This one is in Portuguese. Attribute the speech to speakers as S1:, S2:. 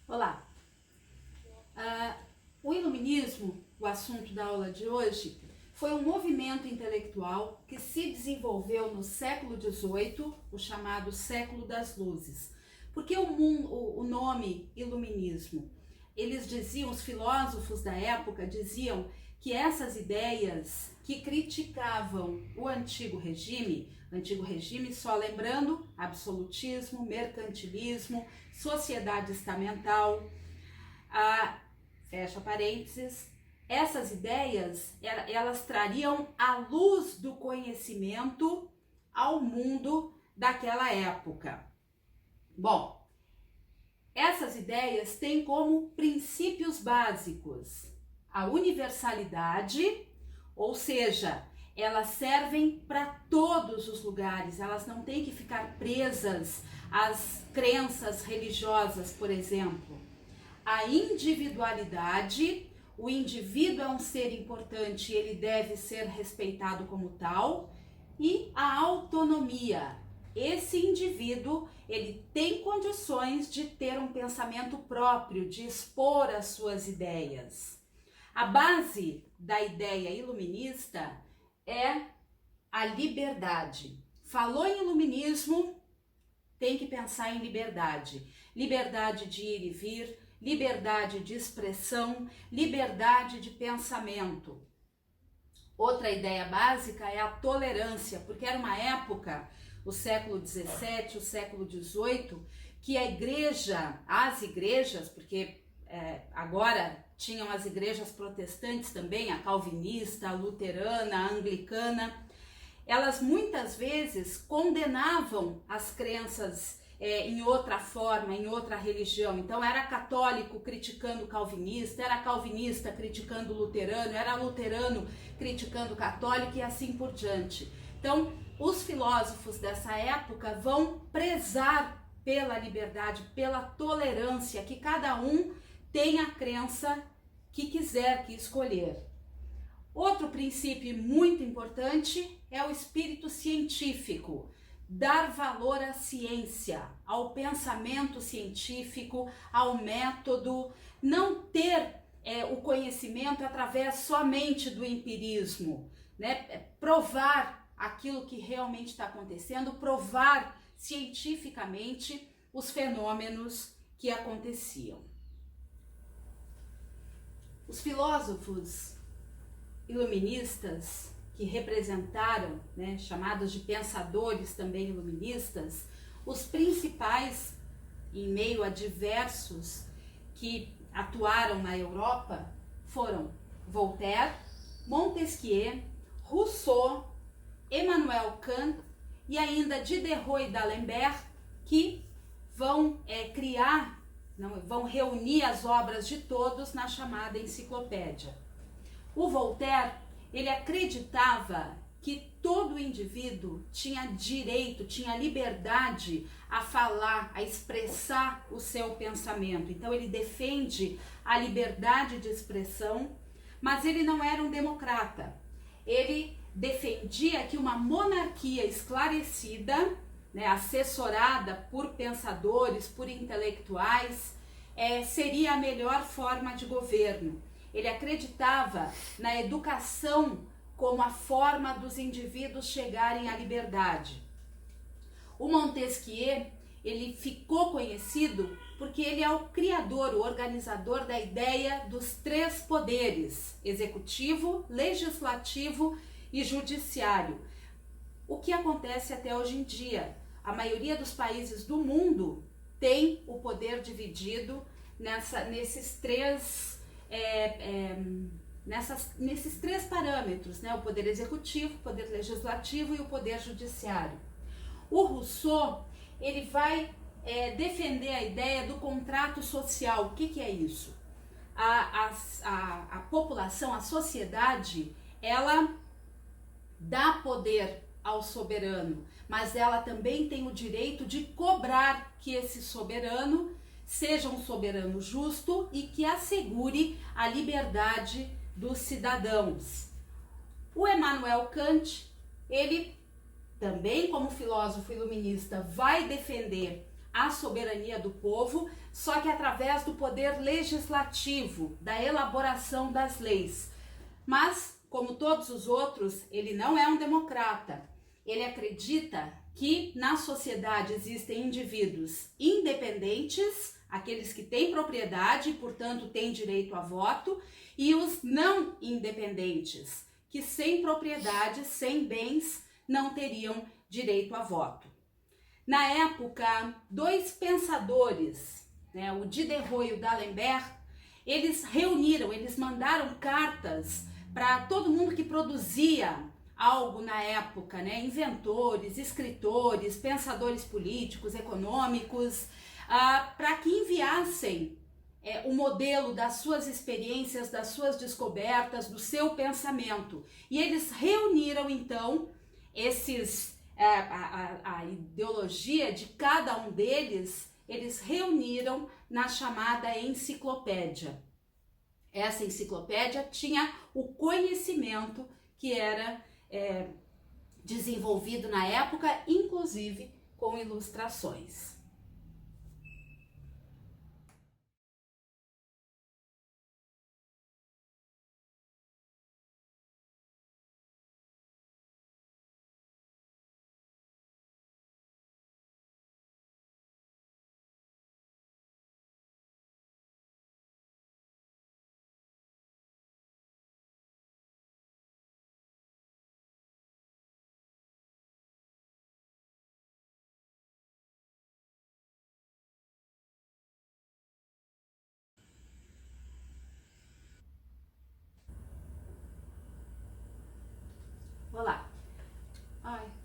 S1: Olá! O iluminismo, o assunto da aula de hoje, foi um movimento intelectual que se desenvolveu no século XVIII, o chamado século das luzes. Por que o nome iluminismo? Eles diziam, os filósofos da época diziam que essas ideias que criticavam o antigo regime, só lembrando, absolutismo, mercantilismo, sociedade estamental, fecha parênteses, essas ideias, elas trariam a luz do conhecimento ao mundo daquela época. Bom, essas ideias têm como princípios básicos a universalidade, ou seja, elas servem para todos os lugares, elas não têm que ficar presas às crenças religiosas, por exemplo. A individualidade, o indivíduo é um ser importante, ele deve ser respeitado como tal, e a autonomia. Esse indivíduo, ele tem condições de ter um pensamento próprio, de expor as suas ideias. A base da ideia iluminista é a liberdade. Falou em iluminismo, tem que pensar em liberdade. Liberdade de ir e vir, liberdade de expressão, liberdade de pensamento. Outra ideia básica é a tolerância, porque era uma época, o século XVII, o século XVIII, que as igrejas, porque agora tinham as igrejas protestantes também, a calvinista, a luterana, a anglicana, elas muitas vezes condenavam as crenças em outra forma, em outra religião. Então era católico criticando calvinista, era calvinista criticando luterano, era luterano criticando católico e assim por diante. Então os filósofos dessa época vão prezar pela liberdade, pela tolerância, que cada um tem a crença que quiser, que escolher. Outro princípio muito importante é o espírito científico. Dar valor à ciência, ao pensamento científico, ao método, não ter o conhecimento através somente do empirismo, né? Provar aquilo que realmente está acontecendo, provar cientificamente os fenômenos que aconteciam. Os filósofos iluministas que representaram, né, chamados de pensadores também iluministas, os principais, em meio a diversos que atuaram na Europa, foram Voltaire, Montesquieu, Rousseau, Emmanuel Kant e ainda Diderot e D'Alembert, que vão vão reunir as obras de todos na chamada enciclopédia. O Voltaire, ele acreditava que todo indivíduo tinha direito, tinha liberdade a falar, a expressar o seu pensamento. Então ele defende a liberdade de expressão, mas ele não era um democrata. Ele defendia que uma monarquia esclarecida, né, assessorada por pensadores, por intelectuais, seria a melhor forma de governo. Ele acreditava na educação como a forma dos indivíduos chegarem à liberdade. O Montesquieu, ele ficou conhecido porque ele é o criador, o organizador da ideia dos três poderes: executivo, legislativo e judiciário. O que acontece até hoje em dia? A maioria dos países do mundo tem o poder dividido nesses três parâmetros, né? O poder executivo, o poder legislativo e o poder judiciário. O Rousseau, ele vai defender a ideia do contrato social. O que é isso? A população, a sociedade, ela dá poder ao soberano, mas ela também tem o direito de cobrar que esse soberano seja um soberano justo e que assegure a liberdade dos cidadãos. O Emmanuel Kant, ele também como filósofo iluminista vai defender a soberania do povo, só que através do poder legislativo, da elaboração das leis. Mas, como todos os outros, ele não é um democrata. Ele acredita que na sociedade existem indivíduos independentes, aqueles que têm propriedade e, portanto, têm direito a voto, e os não independentes, que sem propriedade, sem bens, não teriam direito a voto. Na época, dois pensadores, o Diderot e o D'Alembert, eles mandaram cartas para todo mundo que produzia algo na época, inventores, escritores, pensadores políticos, econômicos, para que enviassem o modelo das suas experiências, das suas descobertas, do seu pensamento. E eles reuniram, então, a ideologia de cada um deles, eles reuniram na chamada enciclopédia. Essa enciclopédia tinha o conhecimento que era desenvolvido na época, inclusive com ilustrações. Olá. Ai.